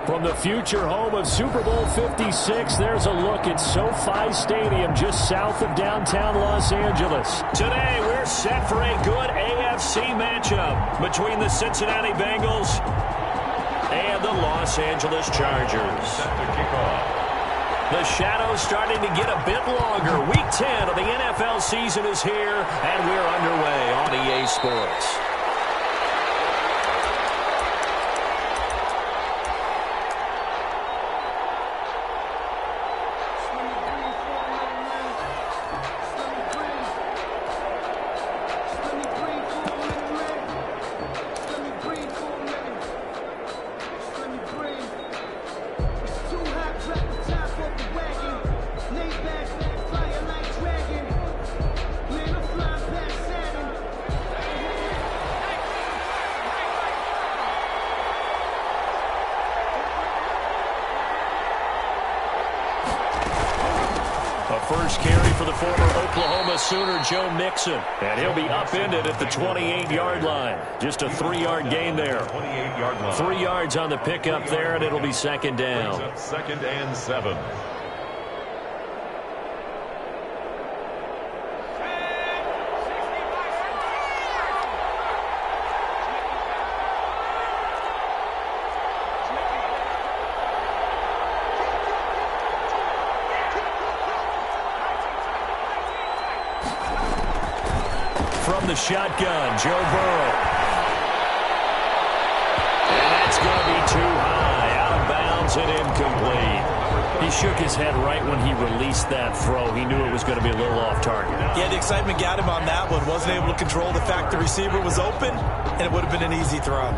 From the future home of Super Bowl 56, there's a look at SoFi Stadium just south of downtown Los Angeles. Today, we're set for a good AFC matchup between the Cincinnati Bengals and the Los Angeles Chargers. Set to kick off. The shadow's starting to get a bit longer. Week 10 of the NFL season is here, and we're underway on EA Sports. First carry for the former Oklahoma Sooner, Joe Mixon. And he'll be upended at the 28-yard line. Just a 3-yard gain there. 28-yard line. 3 yards on the pickup there, and it'll be second down. Brings up 2nd and 7. From the shotgun, Joe Burrow. And that's going to be too high, out of bounds and incomplete. He shook his head right when he released that throw. He knew it was going to be a little off target. Yeah, the excitement got him on that one. Wasn't able to control the fact the receiver was open, and it would have been an easy throw.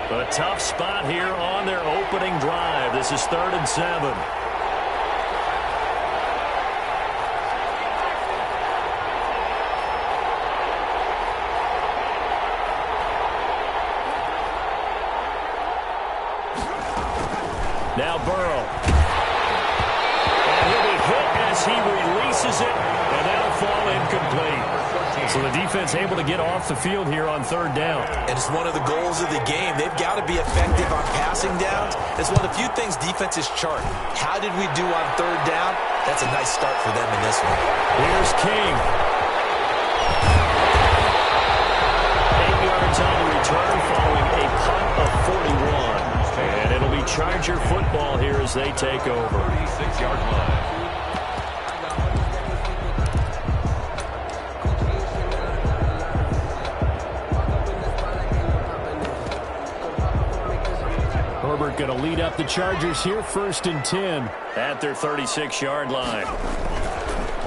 A tough spot here on their opening drive. This is 3rd and 7. Now Burrow. And he'll be hit as he releases it, and that'll fall incomplete. So the defense able to get off the field here on 3rd down. And it's one of the goals of the game. They've got to be effective on passing downs. It's one of the few things defenses chart. How did we do on 3rd down? That's a nice start for them in this one. Here's King. 8 yards on the return following a punt of 41. And it'll be Charger football here as they take over. 36-yard line. Herbert going to lead up the Chargers here, 1st and 10 at their 36-yard line.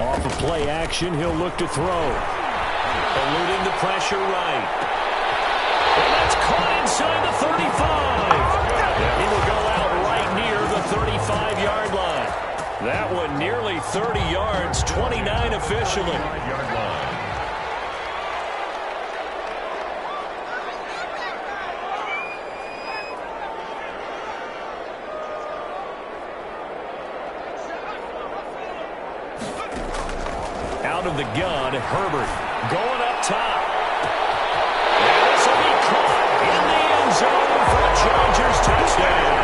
Off of play action, he'll look to throw. Eluding the pressure right. And that's caught inside the 35. He will go out right near the 35-yard line. That one nearly 30 yards, 29 officially. 5-yard line. Out of the gun, Herbert going up top. And this will be caught in the end zone for a Chargers touchdown.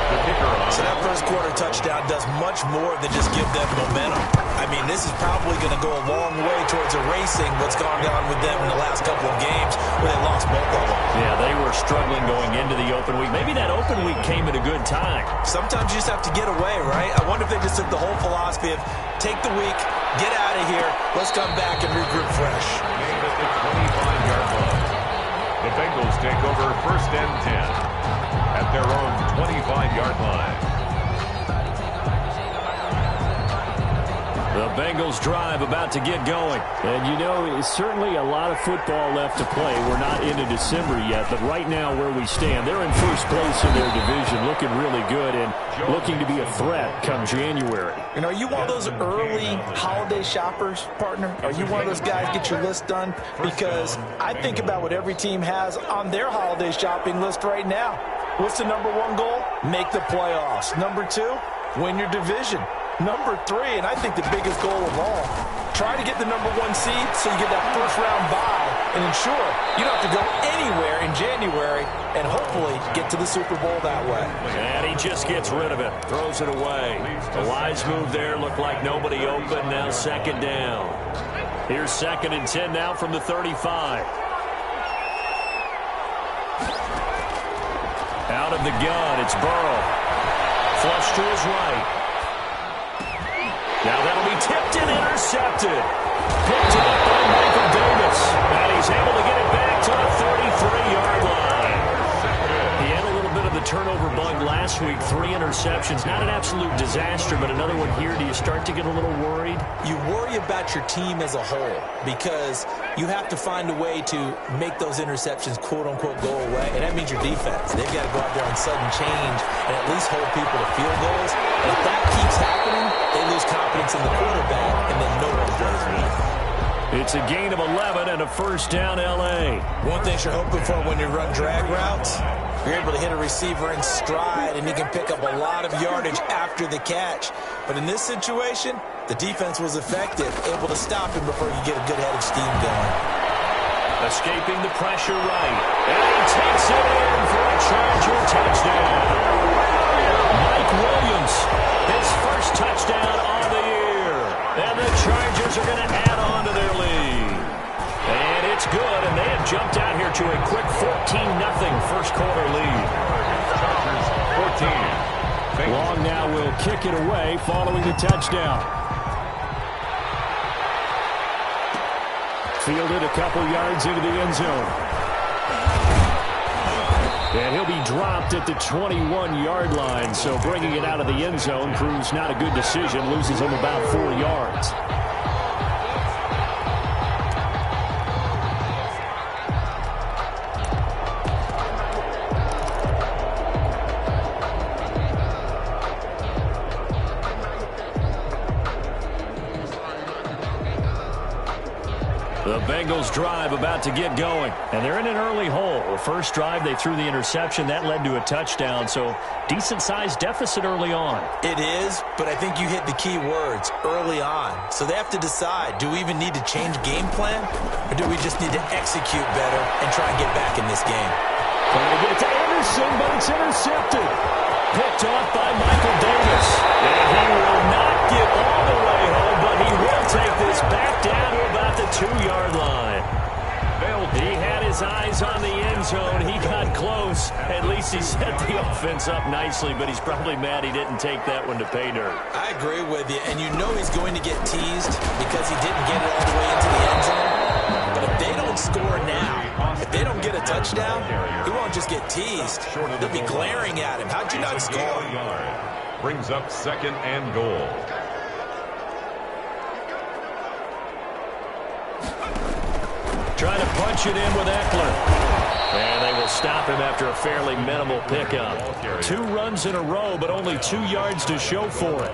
The kicker on. So that first quarter touchdown does much more than just give them momentum. I mean, this is probably going to go a long way towards erasing what's gone down with them in the last couple of games where they lost both of them. Yeah, they were struggling going into the open week. Maybe that open week came at a good time. Sometimes you just have to get away, right? I wonder if they just took the whole philosophy of take the week, get out of here, let's come back and regroup fresh. Made at the 25-yard line. The Bengals take over 1st and 10 at their own 25-yard line. The Bengals drive about to get going. And, you know, it's certainly a lot of football left to play. We're not into December yet, but right now where we stand, they're in first place in their division, looking really good and looking to be a threat come January. And are you one of those early holiday shoppers, partner? Are you one of those guys get your list done? Because I think about what every team has on their holiday shopping list right now. What's the number one goal? Make the playoffs. Number two, win your division. Number three, and I think the biggest goal of all, try to get the number one seed so you get that first round bye and ensure you don't have to go anywhere in January and hopefully get to the Super Bowl that way. And he just gets rid of it, throws it away. The wise move there, looked like nobody open, now second down. Here's 2nd and 10 now from the 35. Out of the gun, it's Burrow. Flush to his right. Now that'll be tipped and intercepted. Picked up by Michael Davis. And he's able to get it back to the 33-yard line. He had a little bit of the turnover bug last week. 3 interceptions. Not an absolute disaster, but another one here. Do you start to get a little worried? You worry about your team as a whole because you have to find a way to make those interceptions, quote-unquote, go away. And that means your defense. They've got to go out there on sudden change and at least hold people to field goals. And if that keeps happening, they lose confidence in the quarterback, and then no one plays well. It's a gain of 11 and a first down, L.A. One thing you're hoping for when you run drag routes, you're able to hit a receiver in stride, and he can pick up a lot of yardage after the catch. But in this situation, the defense was effective, able to stop him before you get a good head of steam going. Escaping the pressure right. And he takes it in for a Charger touchdown. Mike Williams, his first touchdown on the year. And the Chargers are going to add on to their lead. And it's good, and they have jumped out here to a quick 14-0 first quarter lead. Chargers 14. Long now will kick it away following the touchdown. Fielded a couple yards into the end zone. And he'll be dropped at the 21-yard line, so bringing it out of the end zone proves not a good decision, loses him about 4 yards. The Bengals drive about to get going, and they're in an early hole. The first drive, they threw the interception. That led to a touchdown, so decent-sized deficit early on. It is, but I think you hit the key words, early on. So they have to decide, do we even need to change game plan, or do we just need to execute better and try and get back in this game? Trying to get it to Anderson, but it's intercepted. Picked off by Michael Davis. And he will not get all the way home, but he will take this back down to about the 2-yard line. He had his eyes on the end zone. He got close. At least he set the offense up nicely, but he's probably mad he didn't take that one to pay dirt. I agree with you, and you know he's going to get teased because he didn't get it all the way into the end zone. But if they don't score now, if they don't get a touchdown, he won't just get teased. They'll be glaring at him. How'd you not score? Brings up 2nd and goal. Trying to punch it in with Eckler. And they will stop him after a fairly minimal pickup. 2 runs in a row, but only 2 yards to show for it.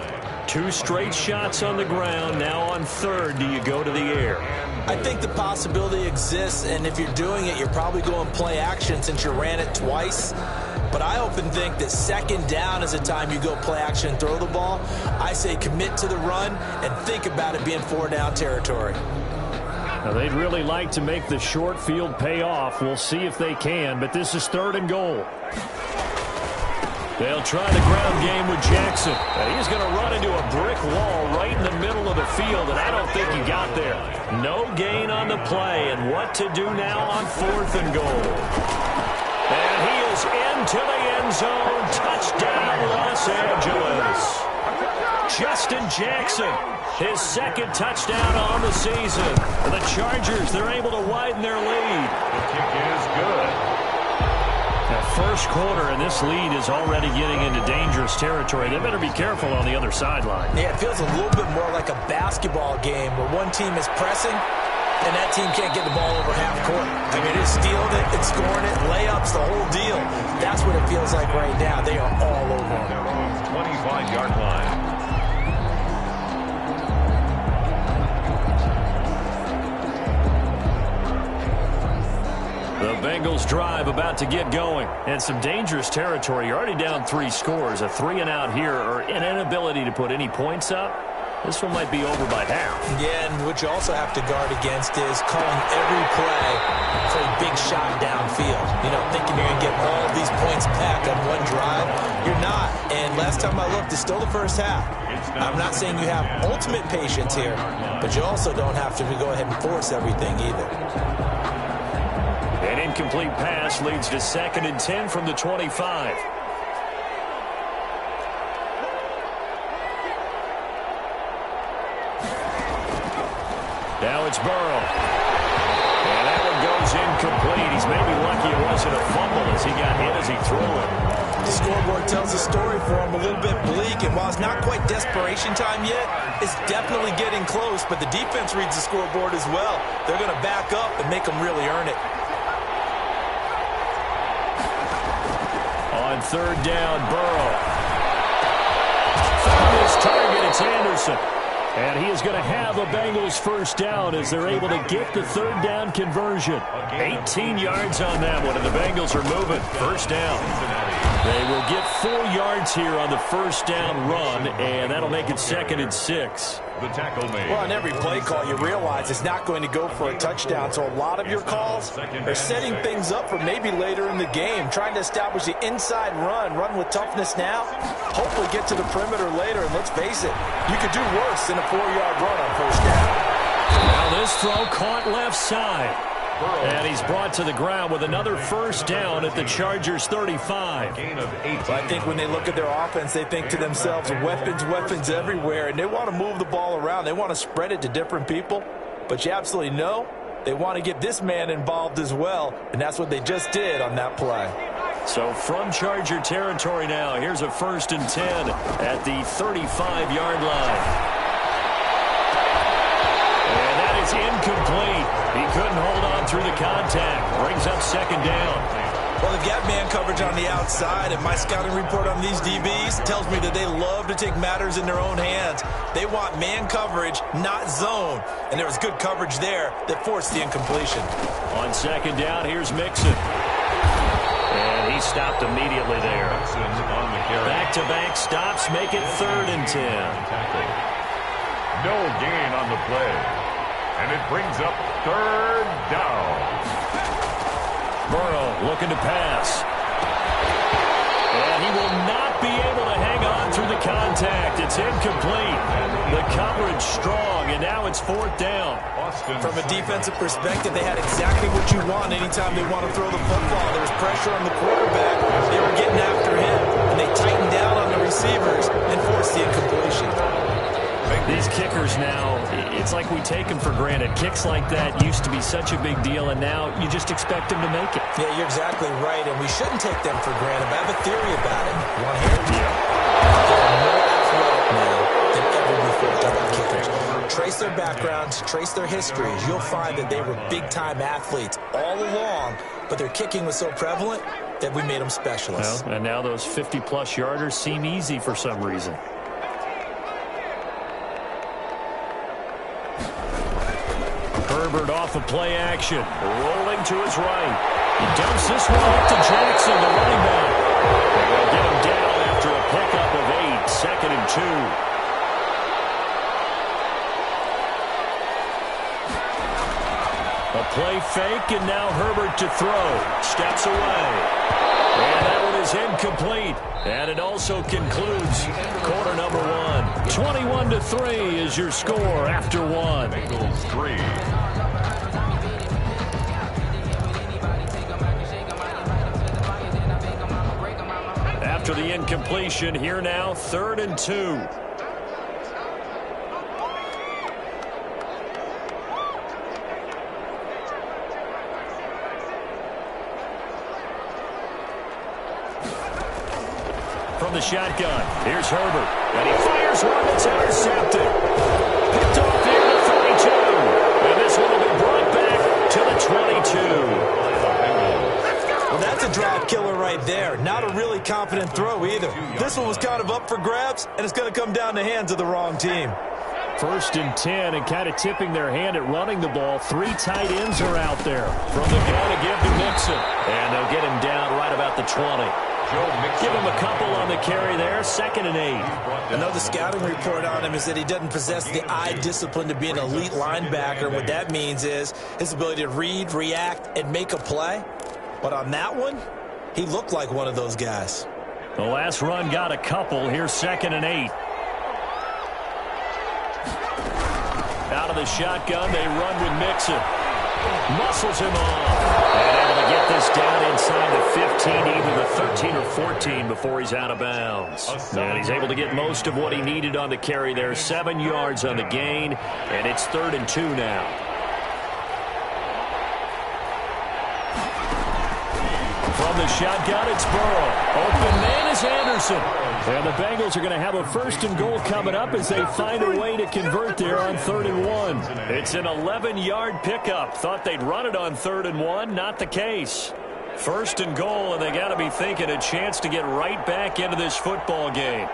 2 straight shots on the ground. Now on 3rd, do you go to the air? I think the possibility exists, and if you're doing it, you're probably going play action since you ran it twice. But I often think that 2nd down is a time you go play action and throw the ball. I say commit to the run and think about it being 4-down territory. Now, they'd really like to make the short field pay off. We'll see if they can, but this is 3rd and goal. They'll try the ground game with Jackson. And he's going to run into a brick wall right in the middle of the field, and I don't think he got there. No gain on the play, and what to do now on 4th and goal. And he is into the end zone. Touchdown, Los Angeles. Justin Jackson, his 2nd touchdown on the season. The Chargers, they're able to widen their lead. The kick is good. First quarter, and this lead is already getting into dangerous territory. They better be careful on the other sideline. Yeah, it feels a little bit more like a basketball game where one team is pressing and that team can't get the ball over half court. I mean, it's stealing it, it's scoring it, layups, the whole deal. That's what it feels like right now. They are all over them. 25-yard line. The Bengals drive about to get going. And some dangerous territory. You're already down 3 scores. A 3-and-out here, or an inability to put any points up. This one might be over by half. Yeah, and what you also have to guard against is calling every play for a big shot downfield. You know, thinking you're going to get all these points back on one drive. You're not. And last time I looked, it's still the first half. I'm not saying you have ultimate patience here, but you also don't have to go ahead and force everything either. An incomplete pass leads to 2nd and 10 from the 25. Now it's Burrow. And that one goes incomplete. He's maybe lucky it wasn't a fumble as he got hit as he threw it. The scoreboard tells a story for him, a little bit bleak, and while it's not quite desperation time yet, it's definitely getting close, but the defense reads the scoreboard as well. They're going to back up and make them really earn it. On 3rd down, Burrow. Found his target, it's Anderson. And he is going to have a Bengals first down as they're able to get the 3rd down conversion. 18 yards on that one, and the Bengals are moving. First down. They will get 4 yards here on the first down run, and that'll make it 2nd and 6. The tackle made. Well, on every play call, you realize it's not going to go for a touchdown, so a lot of your calls are setting things up for maybe later in the game, trying to establish the inside run with toughness now, hopefully get to the perimeter later, and let's face it, you could do worse than a 4-yard run on first down. Now this throw caught left side. And he's brought to the ground with another first down at the Chargers' 35. So I think when they look at their offense, they think to themselves, weapons everywhere, and they want to move the ball around. They want to spread it to different people. But you absolutely know they want to get this man involved as well, and that's what they just did on that play. So from Charger territory now, here's a 1st and 10 at the 35-yard line. And that is incomplete. He couldn't hold on through the contact. Brings up 2nd down. Well, they've got man coverage on the outside, and my scouting report on these DBs tells me that they love to take matters in their own hands. They want man coverage, not zone. And there was good coverage there that forced the incompletion. On 2nd down, here's Mixon. And he stopped immediately there. Back-to-back stops make it 3rd and 10. No gain on the play. And it brings up 3rd down. Burrow looking to pass. And he will not be able to hang on through the contact. It's incomplete. The coverage strong, and now it's 4th down. From a defensive perspective, they had exactly what you want anytime they want to throw the football. There was pressure on the quarterback. They were getting after him, and they tightened down on the receivers and forced the incompletion. These kickers now, it's like we take them for granted. Kicks like that used to be such a big deal, and now you just expect them to make it. Yeah, you're exactly right, and we shouldn't take them for granted. But I have a theory about it. You want to hear it? Yeah. They're more athletic now than ever before, double kickers. Trace their backgrounds, trace their histories. You'll find that they were big-time athletes all along, but their kicking was so prevalent that we made them specialists. Well, and now those 50-plus yarders seem easy for some reason. Herbert off of play action, rolling to his right. He dumps this one up to Jackson, the running back. And they'll get him down after a pickup of 8, 2nd and 2. A play fake, and now Herbert to throw. Steps away. And that one is incomplete. And it also concludes quarter number 1. 21-3 is your score after 1. Bengals 3. After the incompletion, here now, 3rd and 2. from the shotgun. Here's Herbert. And he fires one that's intercepted. Picked off here to 32. And this one will be brought back to the 22. Well, that's a drive killer right there. Not a really confident throw either. This one was kind of up for grabs, and it's going to come down the hands of the wrong team. 1st and 10, and kind of tipping their hand at running the ball. 3 tight ends are out there. From the gun to give to Mixon. And they'll get him down right about the 20. Give him a couple on the carry there. 2nd and 8. I know the scouting report on him is that he doesn't possess the eye discipline to be an elite linebacker. What that means is his ability to read, react, and make a play. But on that one, he looked like one of those guys. The last run got a couple. Here's 2nd and 8. Out of the shotgun, they run with Mixon. Muscles him off. And able to get this down inside the 15, either the 13 or 14 before he's out of bounds. And he's able to get most of what he needed on the carry there. 7 yards on the gain, and it's 3rd and 2 now. From the shotgun, it's Burrow. Open man is Anderson. And the Bengals are going to have a 1st and goal coming up as they find a way to convert there on 3rd and 1. It's an 11-yard pickup. Thought they'd run it on 3rd and 1. Not the case. 1st and goal, and they got to be thinking a chance to get right back into this football game.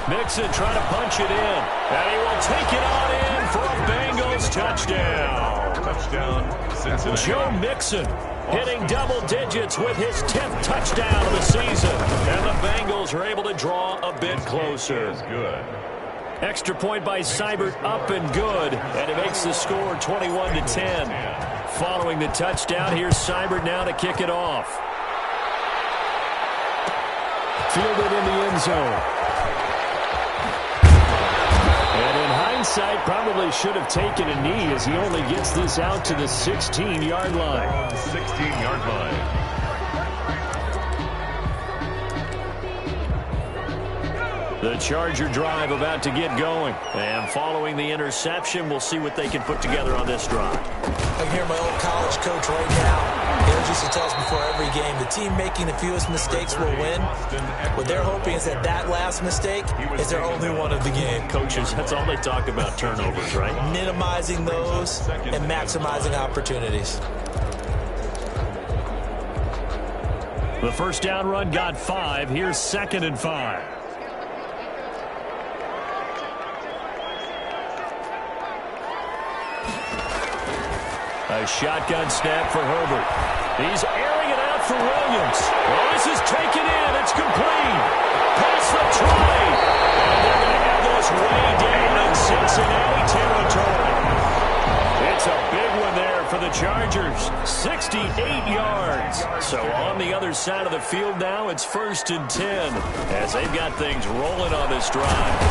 Mixon trying to punch it in. And he will take it on in for a Bengals touchdown. Touchdown, Cincinnati. Joe Mixon hitting double digits with his 10th touchdown of the season. And the Bengals are able to draw a bit closer. Is good. Extra point by Seibert, up and good. And it makes the score 21-10. Following the touchdown, here's Seibert now to kick it off. Fielded in the end zone. And in hindsight, probably should have taken a knee as he only gets this out to the 16-yard line. 16-yard line. The Charger drive about to get going. And following the interception, we'll see what they can put together on this drive. I can hear my old college coach right now. He used to tell us before every game, the team making the fewest mistakes will win. What they're hoping is that that last mistake is their only one of the game. Coaches, that's all they talk about, turnovers, right? Minimizing those and maximizing opportunities. The first down run got 5. Here's 2nd and 5. A shotgun snap for Herbert. He's airing it out for Williams. Oh, this is taken in. It's complete. Past the 20. And they're going to have this way down in Cincinnati territory. It's a big one there for the Chargers. 68 yards. So on the other side of the field now, it's 1st and 10 as they've got things rolling on this drive.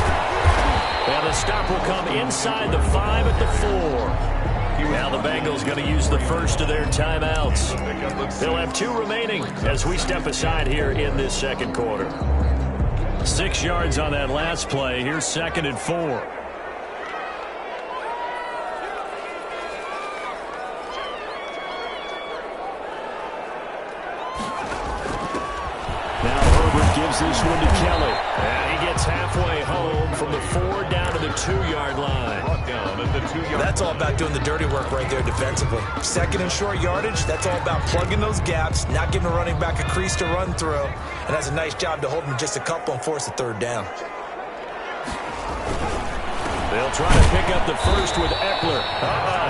And the stop will come inside the 5 at the 4. Now the Bengals going to use the first of their timeouts. They'll have 2 remaining as we step aside here in this second quarter. 6 yards on that last play. Here's 2nd and 4. Now Herbert gives this one to Kelly. And he gets halfway home from the 4 down to the 2-yard line. That's all about doing the dirty work right there defensively. 2nd and short yardage, that's all about plugging those gaps, not giving a running back a crease to run through, and that's a nice job to hold him just a couple and force a 3rd down. They'll try to pick up the first with Eckler.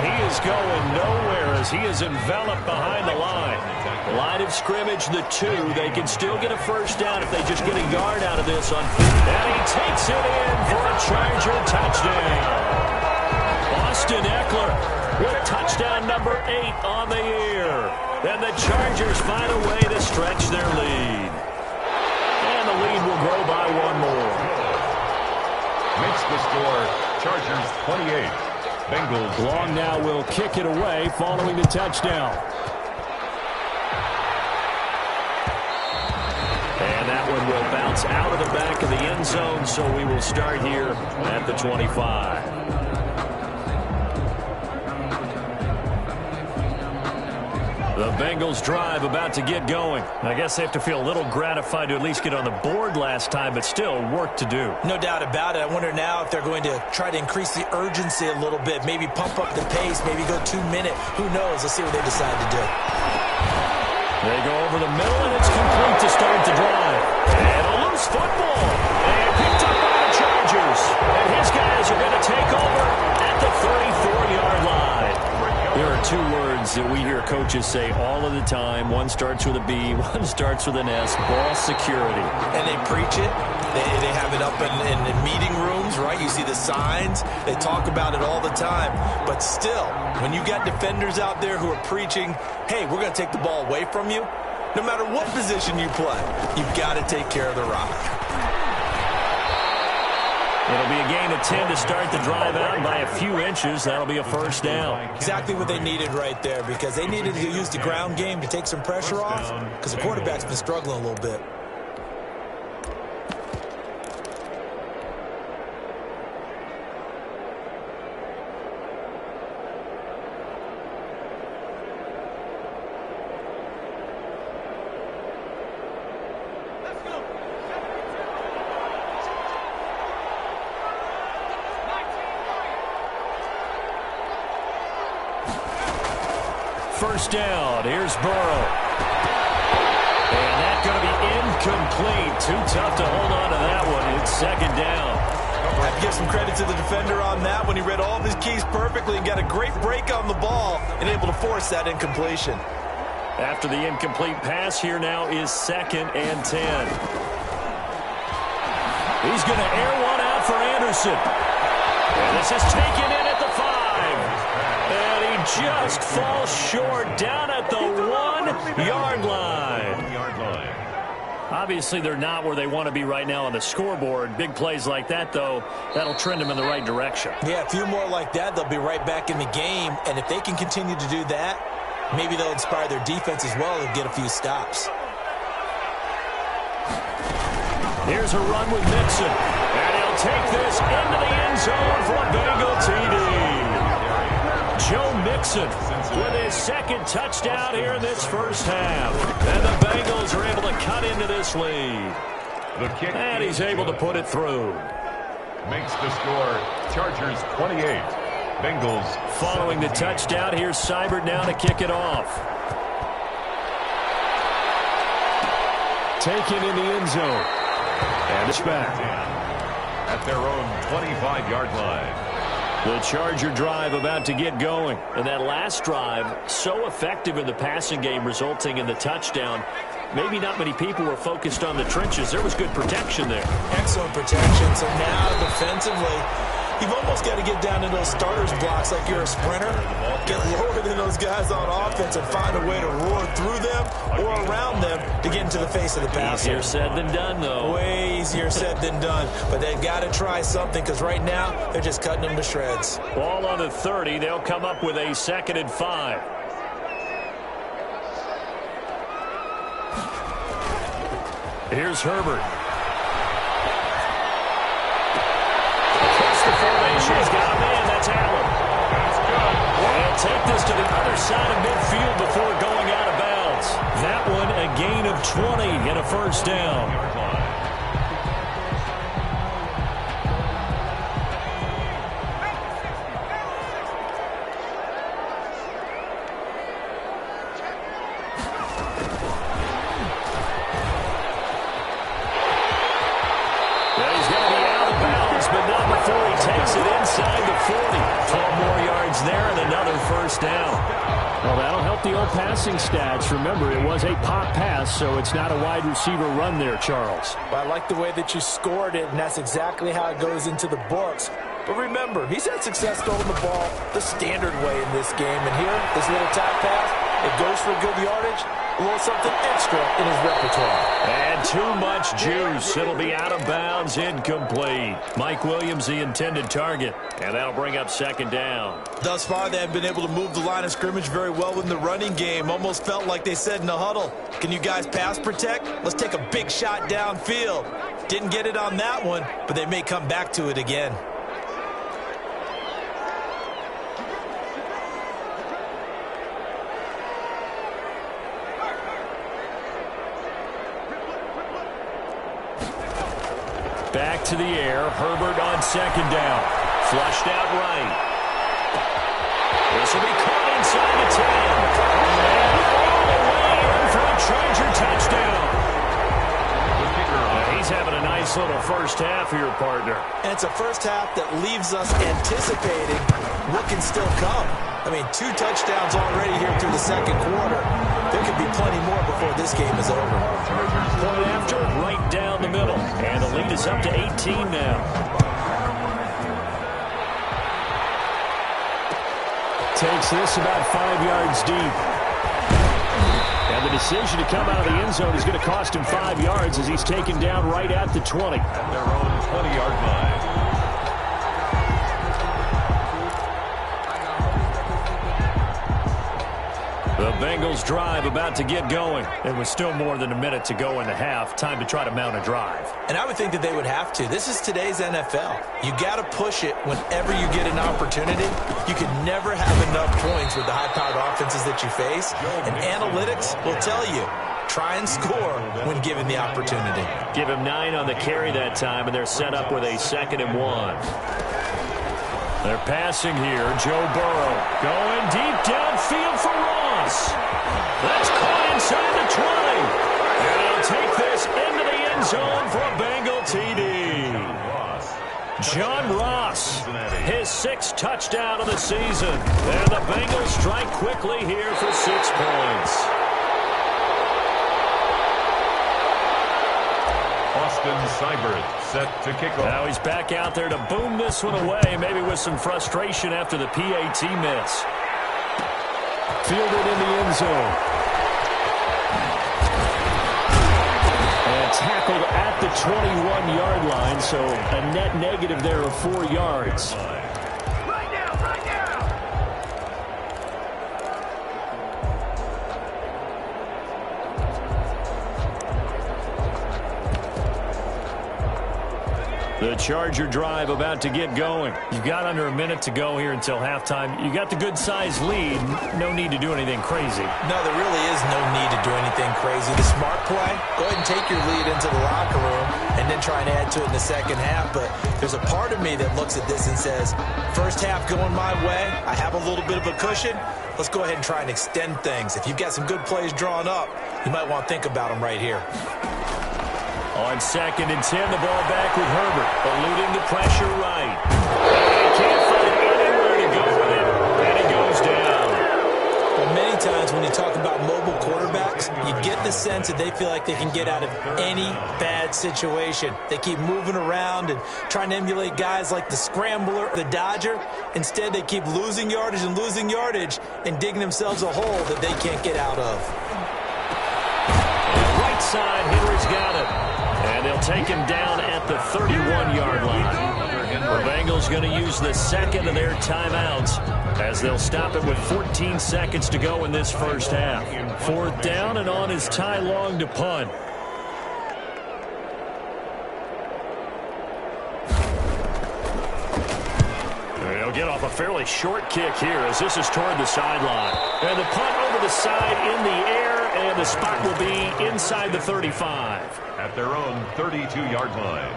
He is going nowhere as he is enveloped behind the line. Line of scrimmage, the 2. They can still get a first down if they just get a yard out of this on. And he takes it in for a Charger touchdown. Austin Eckler with touchdown number 8 on the year. And the Chargers find a way to stretch their lead. And the lead will grow by 1 more. Makes the score Chargers 28. Bengals. Long now will kick it away following the touchdown. And that one will bounce out of the back of the end zone, so we will start here at the 25. The Bengals drive about to get going. I guess they have to feel a little gratified to at least get on the board last time, but still work to do. No doubt about it. I wonder now if they're going to try to increase the urgency a little bit, maybe pump up the pace, maybe go 2-minute. Who knows? Let's see what they decide to do. They go over the middle, and it's complete to start the drive. And a loose football. And picked up by the Chargers. And his guys are going to take over at the 34-yard line. There are two words that we hear coaches say all of the time. One starts with a B, one starts with an S, ball security. And they preach it. They have it up in meeting rooms, right? You see the signs. They talk about it all the time. But still, when you got defenders out there who are preaching, hey, we're going to take the ball away from you, no matter what position you play, you've got to take care of the rock. It'll be a gain of 10 to start the drive out by a few inches. That'll be a first down. Exactly what they needed right there, because they needed to use the ground game to take some pressure off, because the quarterback's been struggling a little bit. First down. Here's Burrow. And that's going to be incomplete. Too tough to hold on to that one. It's second down. I have to give some credit to the defender on that when he read all of his keys perfectly and got a great break on the ball and able to force that incompletion. After the incomplete pass, here now is 2nd and 10. He's going to air one out for Anderson. And this is taken in at the 5. And he just falls short down at the 1-yard line. Obviously, they're not where they want to be right now on the scoreboard. Big plays like that, though, that'll trend them in the right direction. Yeah, a few more like that, they'll be right back in the game. And if they can continue to do that, maybe they'll inspire their defense as well and get a few stops. Here's a run with Mixon. And he'll take this into the end zone for a Bengal TD. Joe Mixon with his second touchdown here in this first half. And the Bengals are able to cut into this lead. The kick, and he's able to put it through. Makes the score Chargers 28. Bengals. Following the touchdown, here's Seibert now to kick it off. Taken in the end zone. And it's back. At their own 25-yard line. The Charger drive about to get going. And that last drive, so effective in the passing game, resulting in the touchdown. Maybe not many people were focused on the trenches. There was good protection there. Excellent protection. So now defensively, you've almost got to get down to those starters blocks like you're a sprinter. Get lower than those guys on offense and find a way to roar through them or around them to get into the face of the passer. Easier said than done, though. Way easier said than done. But they've got to try something, because right now they're just cutting them to shreds. Ball on the 30. They'll come up with a 2nd and 5. Here's Herbert. Across the formation, he's got a man. That's Allen. And take this to the other side of midfield before going out of bounds. That one a gain of 20 and a first down. Well, that'll help the old passing stats. Remember, it was a pop pass, so it's not a wide receiver run there, Charles. I like the way that you scored it, and that's exactly how it goes into the books. But remember, he's had success throwing the ball the standard way in this game. And here, this little tap pass, it goes for good yardage, a little something extra in his repertoire. And too much juice. It'll be out of bounds, incomplete. Mike Williams, the intended target. And that'll bring up 2nd down. Thus far, they have been able to move the line of scrimmage very well in the running game. Almost felt like they said in the huddle, can you guys pass protect? Let's take a big shot downfield. Didn't get it on that one, but they may come back to it again. Back to the air. Herbert on second down. Flushed out right. This will be caught inside the 10. And all the way in for a Charger touchdown. He's having a nice little first half here, partner. And it's a first half that leaves us anticipating what can still come. I mean, 2 touchdowns already here through the second quarter. There could be plenty more before this game is over. Point after, right down the middle. And the lead is up to 18 now. Takes this about 5 yards deep. And the decision to come out of the end zone is going to cost him 5 yards as he's taken down right at the 20. At their own 20-yard line. The Bengals drive about to get going. There was still more than a minute to go in the half. Time to try to mount a drive. And I would think that they would have to. This is today's NFL. You got to push it whenever you get an opportunity. You can never have enough points with the high-powered offenses that you face. And analytics will tell you, try and score when given the opportunity. Give him 9 on the carry that time, and they're set up with a 2nd and 1. They're passing here. Joe Burrow going deep downfield for Ross. That's caught inside the 20. And he'll take this into the end zone for a Bengal TD. John Ross, his 6th touchdown of the season. And the Bengals strike quickly here for 6 points. Austin Seibert set to kick off. Now he's back out there to boom this one away, maybe with some frustration after the PAT miss. Fielded in the end zone. And tackled at the 21-yard line, so a net negative there of 4 yards. Right now. The Charger drive about to get going. You've got under a minute to go here until halftime. You got the good-sized lead. No need to do anything crazy. No, there really is no need to do anything crazy. The smart play, go ahead and take your lead into the locker room and then try and add to it in the second half. But there's a part of me that looks at this and says, first half going my way, I have a little bit of a cushion. Let's go ahead and try and extend things. If you've got some good plays drawn up, you might want to think about them right here. On 2nd and 10, the ball back with Herbert, eluding the pressure right. He can't find anywhere to go with it, and he goes down. Well, many times when you talk about mobile quarterbacks, you get the sense that they feel like they can get out of any bad situation. They keep moving around and trying to emulate guys like the Scrambler, the Dodger. Instead, they keep losing yardage and digging themselves a hole that they can't get out of. Right side, Henry's got it. And they'll take him down at the 31-yard line. The Bengals going to use the 2nd of their timeouts as they'll stop it with 14 seconds to go in this first half. 4th down and on is Ty Long to punt. They'll get off a fairly short kick here as this is toward the sideline. And the punt over the side in the air, and the spot will be inside the 35. At their own 32-yard line.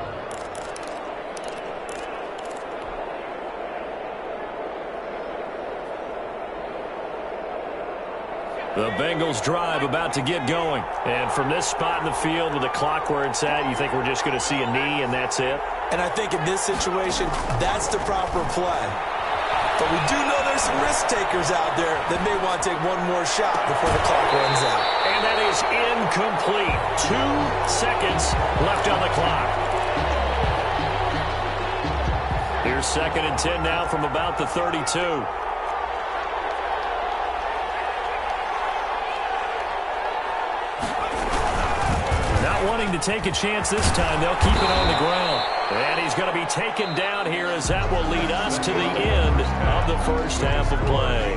The Bengals drive about to get going. And from this spot in the field with the clock where it's at, you think we're just going to see a knee and that's it? And I think in this situation, that's the proper play. But we do know there's some risk takers out there that may want to take one more shot before the clock runs out. And that is incomplete. 2 seconds left on the clock. Here's 2nd and 10 now from about the 32. Not wanting to take a chance this time, they'll keep it on the ground. And he's going to be taken down here as that will lead us to the end of the first half of play.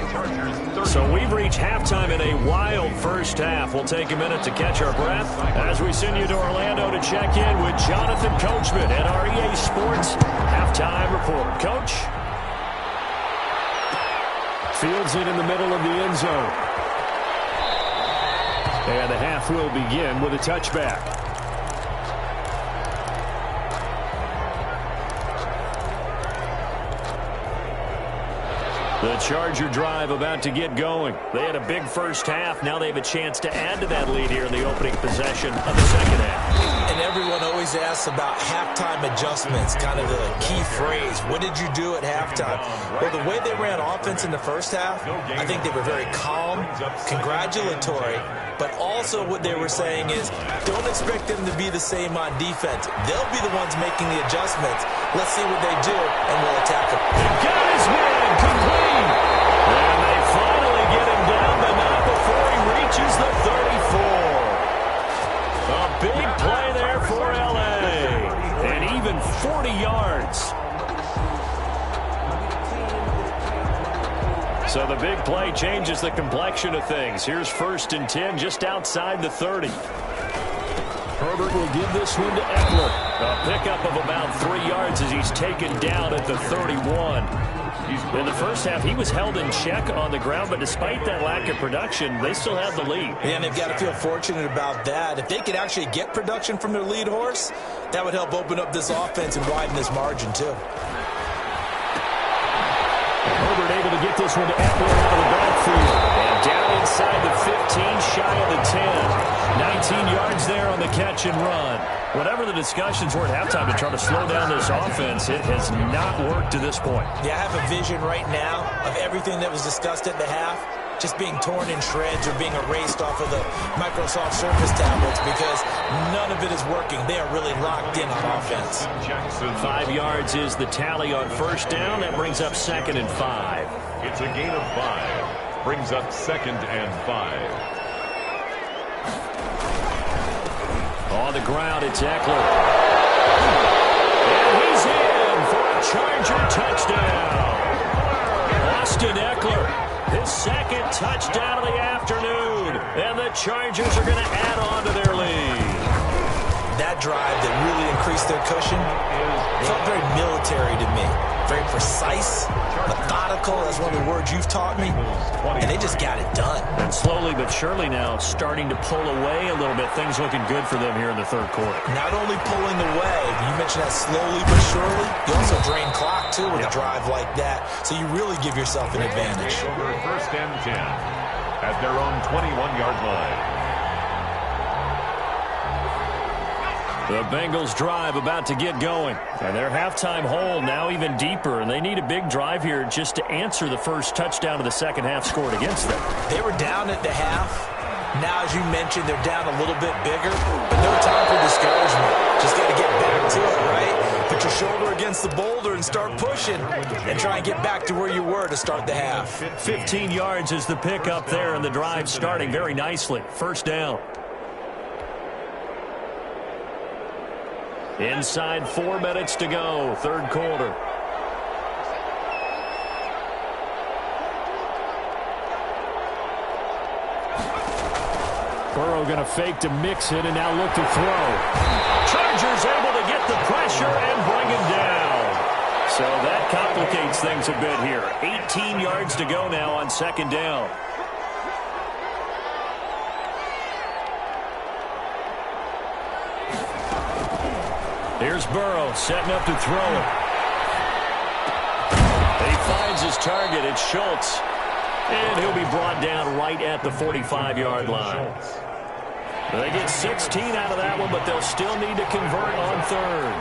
So we've reached halftime in a wild first half. We'll take a minute to catch our breath as we send you to Orlando to check in with Jonathan Coachman at our EA Sports Halftime Report. Coach? Fields it in the middle of the end zone. And the half will begin with a touchback. The Charger drive about to get going. They had a big first half. Now they have a chance to add to that lead here in the opening possession of the second half. And everyone always asks about halftime adjustments, kind of the key phrase. What did you do at halftime? Well, the way they ran offense in the first half, I think they were very calm, congratulatory, but also what they were saying is don't expect them to be the same on defense. They'll be the ones making the adjustments. Let's see what they do, and we'll attack them. They got his man complete. And they finally get him down, but not before he reaches the 34. A big play there for L.A. And even 40 yards. So the big play changes the complexion of things. Here's 1st and 10 just outside the 30. Herbert will give this one to Eckler. A pickup of about 3 yards as he's taken down at the 31. In the first half, he was held in check on the ground, but despite that lack of production, they still have the lead. And they've got to feel fortunate about that. If they could actually get production from their lead horse, that would help open up this offense and widen this margin, too. Herbert able to get this one to Eckler out of the backfield. And down inside the 15, shy of the 10. 19 yards there on the catch and run. Whatever the discussions were at halftime to try to slow down this offense, it has not worked to this point. Yeah, I have a vision right now of everything that was discussed at the half just being torn in shreds or being erased off of the Microsoft Surface tablets because none of it is working. They are really locked in on offense. 5 yards is the tally on first down. That brings up 2nd and 5. It's a gain of 5. Brings up 2nd and 5. On the ground, it's Eckler. And he's in for a Charger touchdown. Austin Eckler, his 2nd touchdown of the afternoon. And the Chargers are going to add on to their lead. That drive that really increased their cushion felt very military to me. Very precise, methodical. That's one of the words you've taught me. And they just got it done. And slowly but surely now starting to pull away a little bit. Things looking good for them here in the third quarter. Not only pulling away, you mentioned that slowly but surely. You also drain clock, too, with a drive like that. So you really give yourself an advantage. Over 1st and 10 at their own 21-yard line. The Bengals drive about to get going. And their halftime hole now even deeper. And they need a big drive here just to answer the first touchdown of the second half scored against them. They were down at the half. Now, as you mentioned, they're down a little bit bigger. But no time for discouragement. Just got to get back to it, right? Put your shoulder against the boulder and start pushing. And try and get back to where you were to start the half. 15 yards is the pickup there. And the drive starting very nicely. First down. Inside 4 minutes to go, third quarter. Burrow going to fake to mix it and now look to throw. Chargers able to get the pressure and bring him down. So that complicates things a bit here. 18 yards to go now on 2nd down. Here's Burrow setting up to throw it. He finds his target. It's Schultz. And he'll be brought down right at the 45-yard line. They get 16 out of that one, but they'll still need to convert on third.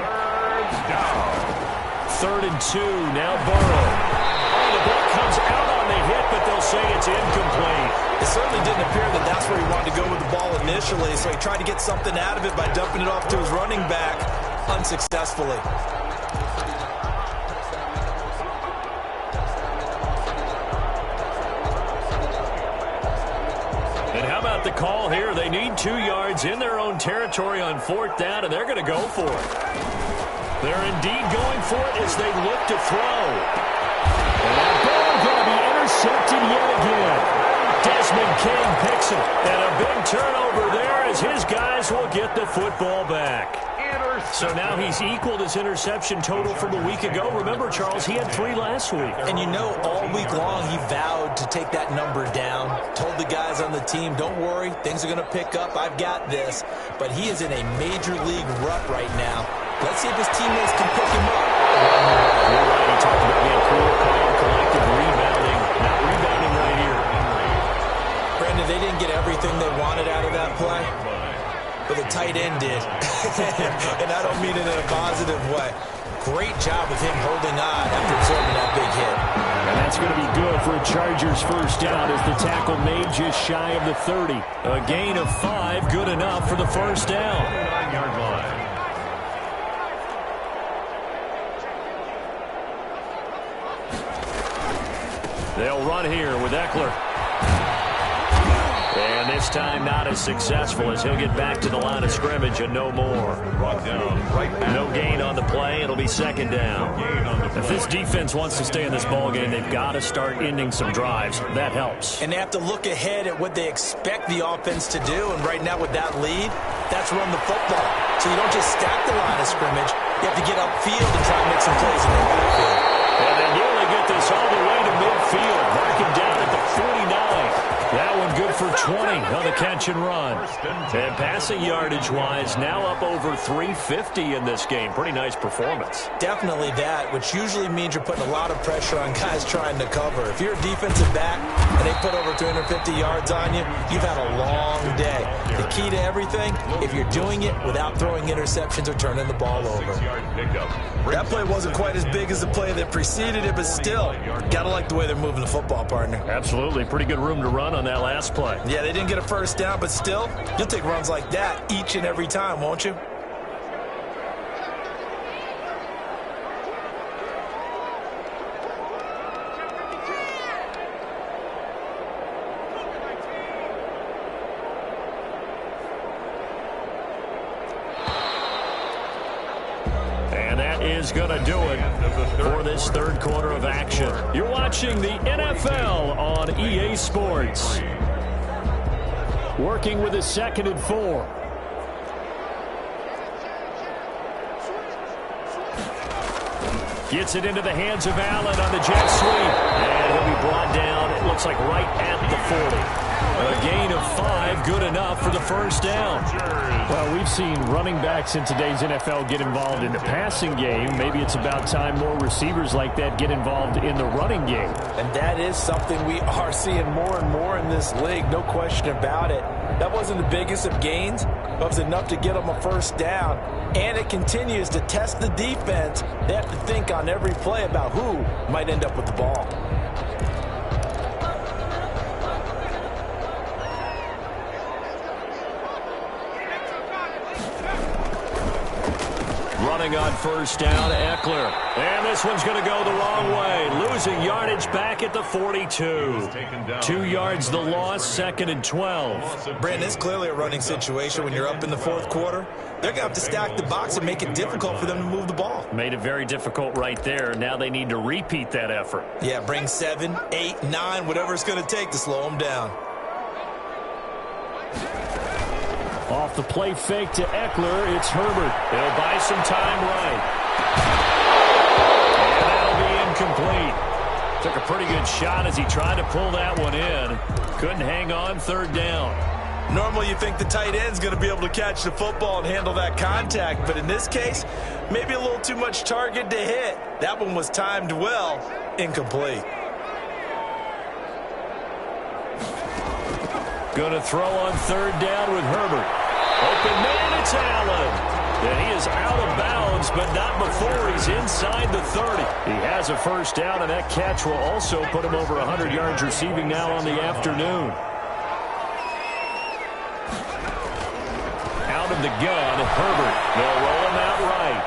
3rd and 2. Now Burrow. Oh, the ball comes out on the hit, but they'll say it's incomplete. It certainly didn't appear that that's where he wanted to go with the ball initially, so he tried to get something out of it by dumping it off to his running back. Unsuccessfully. And how about the call here? They need 2 yards in their own territory on 4th down, and they're going to go for it. They're indeed going for it as they look to throw. And that ball going to be intercepted yet again. Desmond King picks it. And a big turnover there as his guys will get the football back. So now he's equaled his interception total from a week ago. Remember, Charles, he had 3 last week. And you know, all week long he vowed to take that number down. Told the guys on the team, don't worry, things are going to pick up. I've got this. But he is in a major league rut right now. Let's see if his teammates can pick him up. You're right. He talked about being cool, calm, collective, rebounding. they didn't get everything they wanted out of that play, but the tight end did. And I don't mean it in a positive way. Great job of him holding on after absorbing that big hit. And that's going to be good for a Chargers first down as the tackle made just shy of the 30. A gain of 5, good enough for the first down. 9-yard line. They'll run here with Eckler. And this time not as successful as he'll get back to the line of scrimmage and no more. Brought down right back. No gain on the play. It'll be second down. If this defense wants to stay in this ballgame, they've got to start ending some drives. That helps. And they have to look ahead at what they expect the offense to do. And right now with that lead, that's run the football. So you don't just stack the line of scrimmage. You have to get upfield and try and make some plays in the backfield. And they nearly get this all the way to midfield. Mark him down at the 49. That one good for 20 on the catch and run. And passing yardage-wise, now up over 350 in this game. Pretty nice performance. Definitely that, which usually means you're putting a lot of pressure on guys trying to cover. If you're a defensive back and they put over 350 yards on you, you've had a long day. The key to everything, if you're doing it without throwing interceptions or turning the ball over. That play wasn't quite as big as the play that preceded it, but still, got to like the way they're moving the football, partner. Absolutely. Pretty good room to run on that last play. Yeah, they didn't get a first down, but still, you'll take runs like that each and every time, won't you? Is going to do it for this third quarter of action. You're watching the NFL on EA Sports. Working with a 2nd and 4. Gets it into the hands of Allen on the jet sweep. And he'll be brought down, it looks like right at the 40. A gain of 5, good enough for the first down. Well, we've seen running backs in today's NFL get involved in the passing game. Maybe it's about time more receivers like that get involved in the running game. And that is something we are seeing more and more in this league, no question about it. That wasn't the biggest of gains, but it was enough to get them a first down. And it continues to test the defense. They have to think on every play about who might end up with the ball. Running on first down, Eckler. And this one's going to go the wrong way. Losing yardage back at the 42. 2 yards the loss, 2nd and 12. Brandon, it's clearly a running situation when you're up in the fourth quarter. They're going to have to stack the box and make it difficult for them to move the ball. Made it very difficult right there. Now they need to repeat that effort. Yeah, bring 7, 8, 9, whatever it's going to take to slow them down. Off the play fake to Eckler, it's Herbert. They'll buy some time right. And that'll be incomplete. Took a pretty good shot as he tried to pull that one in. Couldn't hang on, third down. Normally you think the tight end's going to be able to catch the football and handle that contact, but in this case, maybe a little too much target to hit. That one was timed well, incomplete. Going to throw on third down with Herbert. Open man, it's Allen. And he is out of bounds, but not before he's inside the 30. He has a first down, and that catch will also put him over 100 yards receiving now on the afternoon. Out of the gun, Herbert. They'll roll him out right.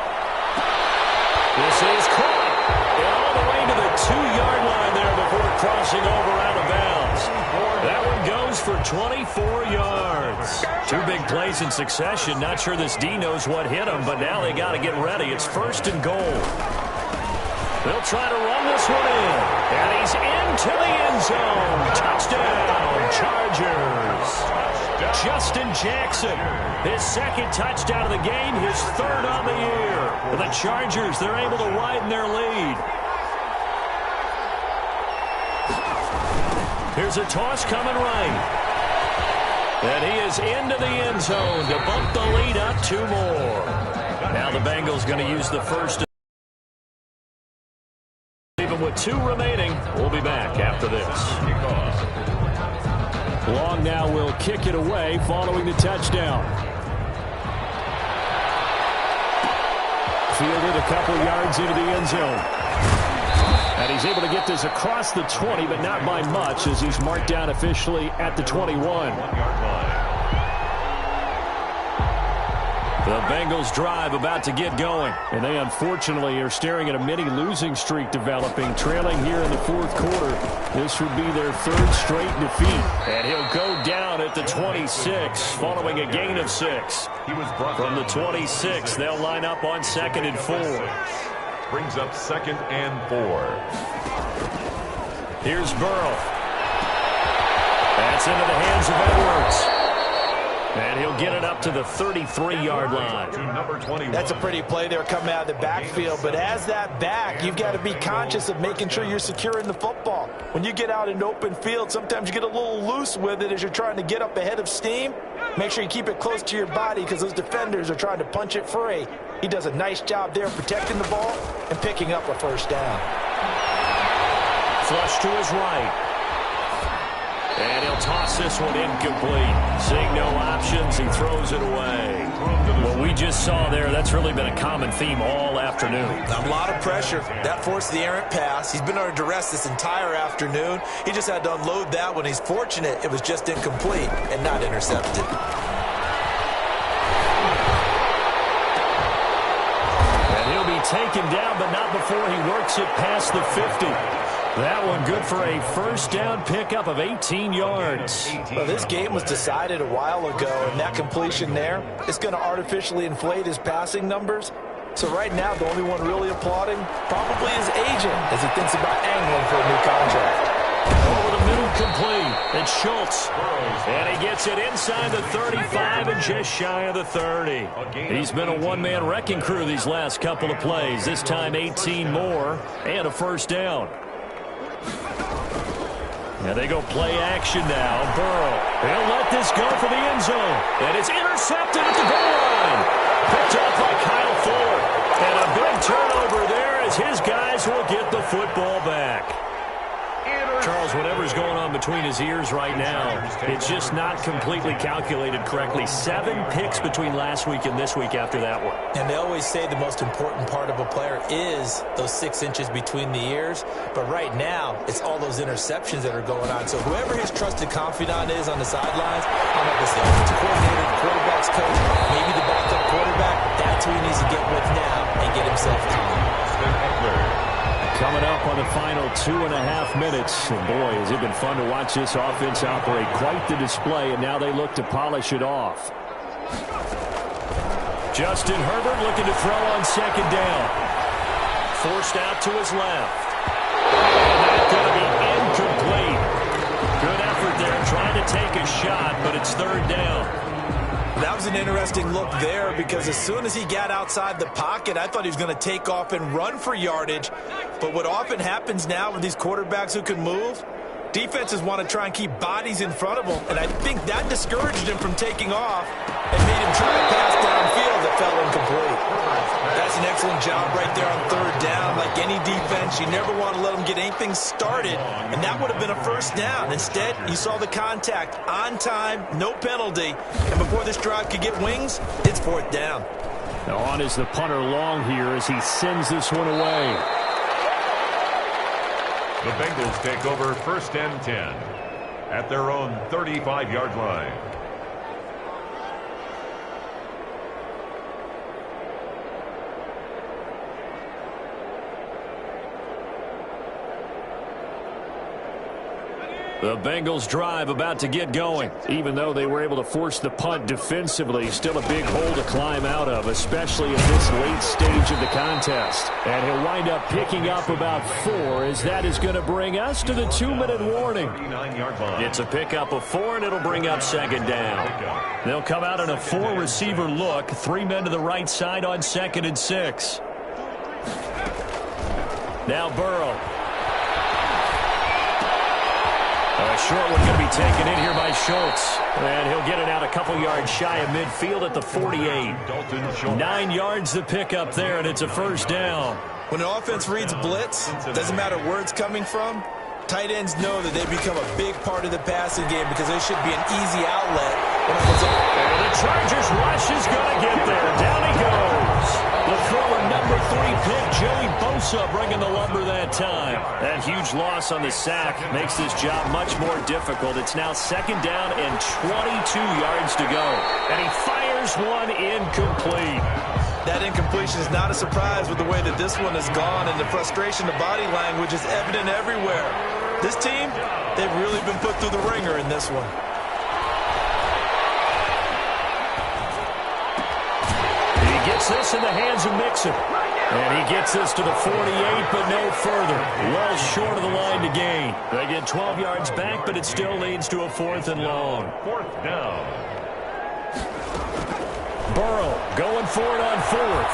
This is caught. And all the way to the 2-yard line there before crossing over out of bounds. That one goes for 24 yards. 2 big plays in succession. Not sure this D knows what hit him, but now they got to get ready. It's 1st and goal. They'll try to run this one in. And he's into the end zone. Touchdown, Chargers. Justin Jackson, his 2nd touchdown of the game, his 3rd on the year. The Chargers, they're able to widen their lead. Here's a toss coming right. And he is into the end zone to bump the lead up 2 more. Now the Bengals going to use the first. Even with 2 remaining, we'll be back after this. Long now will kick it away following the touchdown. Fielded a couple yards into the end zone. And he's able to get this across the 20, but not by much, as he's marked down officially at the 21. 1 yard line. The Bengals drive about to get going. And they unfortunately are staring at a mini losing streak developing, trailing here in the fourth quarter. This would be their third straight defeat. And he'll go down at the 26 following a gain of 6. He was brought from the 26. They'll line up on 2nd and 4. Brings up 2nd and 4. Here's Burrow. That's into the hands of Edwards. And he'll get it up to the 33-yard line. To number 21. That's a pretty play there coming out of the backfield. But as that back, you've got to be conscious of making sure you're securing the football. When you get out in open field, sometimes you get a little loose with it as you're trying to get up ahead of steam. Make sure you keep it close to your body because those defenders are trying to punch it free. He does a nice job there protecting the ball and picking up a first down. Flush to his right. And he'll toss this one incomplete. Seeing no options, he throws it away. What we just saw there, that's really been a common theme all afternoon. A lot of pressure. That forced the errant pass. He's been under duress this entire afternoon. He just had to unload that one. He's fortunate it was just incomplete and not intercepted. And he'll be taken down, but not before he works it past the 50. That one good for a first down pickup of 18 yards. Well, this game was decided a while ago, and that completion there is going to artificially inflate his passing numbers. So right now, the only one really applauding probably his agent as he thinks about angling for a new contract. Over the middle complete. It's Schultz. And he gets it inside the 35 and just shy of the 30. He's been a one-man wrecking crew these last couple of plays. This time 18 more and a first down. And they go play action now. Burrow. He'll let this go for the end zone. And it's intercepted at the goal line. Picked up by Kyle Fuller. And a big turnover there as his guys will get the football back. Charles, whatever's going on between his ears right now, it's just not completely calculated correctly. 7 picks between last week and this week after that one. And they always say the most important part of a player is those 6 inches between the ears. But right now, it's all those interceptions that are going on. So whoever his trusted confidant is on the sidelines, I'm not the offensive coordinator, the quarterback's coach, maybe the backup quarterback, that's who he needs to get with now and get himself calm. Coming up on the final 2.5 minutes. And boy, has it been fun to watch this offense operate. Quite the display, and now they look to polish it off. Justin Herbert looking to throw on second down. Forced out to his left. And that's going to be incomplete. Good effort there trying to take a shot, but it's third down. That was an interesting look there because as soon as he got outside the pocket, I thought he was going to take off and run for yardage. But what often happens now with these quarterbacks who can move, defenses want to try and keep bodies in front of them. And I think that discouraged him from taking off and made him try to pass downfield that fell incomplete. That's an excellent job right there on third down. Like any defense, you never want to let them get anything started, and that would have been a first down. Instead, you saw the contact on time, no penalty, and before this drive could get wings, it's fourth down. Now on is the punter Long here as he sends this one away. The Bengals take over first and 10 at their own 35-yard line. The Bengals drive about to get going. Even though they were able to force the punt defensively, still a big hole to climb out of, especially in this late stage of the contest. And he'll wind up picking up about 4 as that is going to bring us to the 2-minute warning. It's a pickup of 4, and it'll bring up second down. They'll come out in a 4-receiver look, 3 men to the right side on 2nd and 6. Now Burrow. A short one going to be taken in here by Schultz. And he'll get it out a couple yards shy of midfield at the 48. 9 yards to pick up there, and it's a first down. When an offense reads blitz, doesn't matter where it's coming from, Tight ends know that they become a big part of the passing game because they should be an easy outlet when it goes up. And the Chargers rush is going to get there. Down he goes. The former number 3 pick, Joey Bosa, bringing the lumber that time. That huge loss on the sack makes this job much more difficult. It's now 2nd down and 22 yards to go. And he fires one incomplete. That incompletion is not a surprise with the way that this one has gone, and the frustration, the body language is evident everywhere. This team, they've really been put through the ringer in this one. He gets this in the hands of Mixon. And he gets this to the 48, but no further. Well short of the line to gain. They get 12 yards back, but it still leads to a 4th and long. 4th down. Burrow going for it on 4th.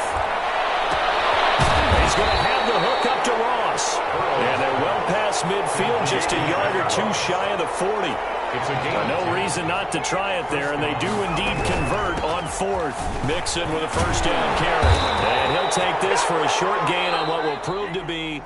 He's going to have the hook up to Ross. And they're well past midfield, just a yard or 2 shy of the 40. It's a game. No reason not to try it there, and they do indeed convert on 4th. Mixon with a 1st down carry. And he'll take this for a short gain on what will prove to be